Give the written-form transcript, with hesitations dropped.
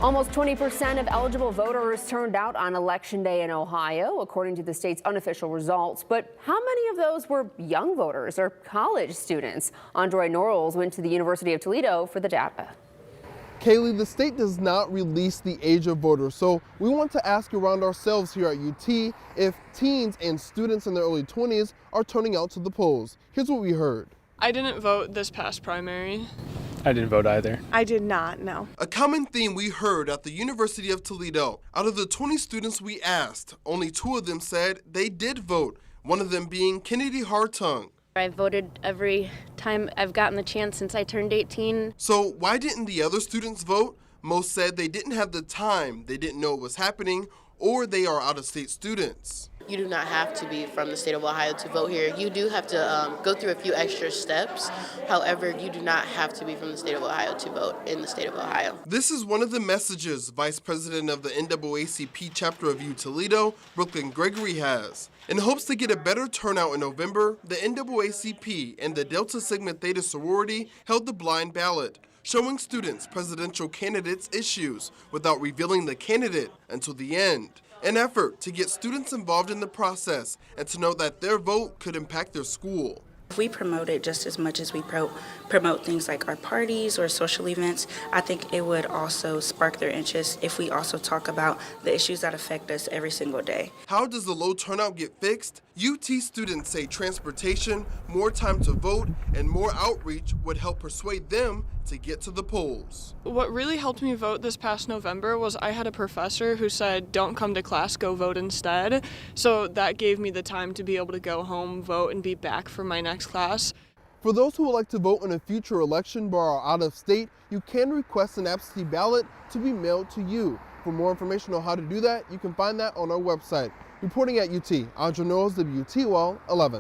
Almost 20% of eligible voters turned out on Election Day in Ohio, according to the state's unofficial results. But how many of those were young voters or college students? Andre Norrells went to the University of Toledo for the data. Kaylee, the state does not release the age of voters, so we want to ask around ourselves here at UT if teens and students in their early 20s are turning out to the polls. Here's what we heard. I didn't vote this past primary. I didn't vote either. I did not, no. A common theme we heard at the University of Toledo. Out of the 20 students we asked, only 2 of them said they did vote, one of them being Kennedy Hartung. I voted every time I've gotten the chance since I turned 18. So why didn't the other students vote? Most said they didn't have the time, they didn't know it was happening, or they are out-of-state students. You do not have to be from the state of Ohio to vote here. You do have to go through a few extra steps. However, you do not have to be from the state of Ohio to vote in the state of Ohio. This is one of the messages Vice President of the NAACP chapter of UToledo, Brooklyn Gregory, has. In hopes to get a better turnout in November, the NAACP and the Delta Sigma Theta sorority held the blind ballot, showing students presidential candidates' issues without revealing the candidate until the end. An effort to get students involved in the process and to know that their vote could impact their school. If we promote it just as much as we promote things like our parties or social events, I think it would also spark their interest if we also talk about the issues that affect us every single day. How does the low turnout get fixed? UT students say transportation, more time to vote, and more outreach would help persuade them to get to the polls. What really helped me vote this past November was I had a professor who said, don't come to class, go vote instead. So that gave me the time to be able to go home, vote, and be back for my next class. For those who would like to vote in a future election but are out of state, you can request an absentee ballot to be mailed to you. For more information on how to do that, you can find that on our website. Reporting at UT, Andre Norrells, WTOL 11.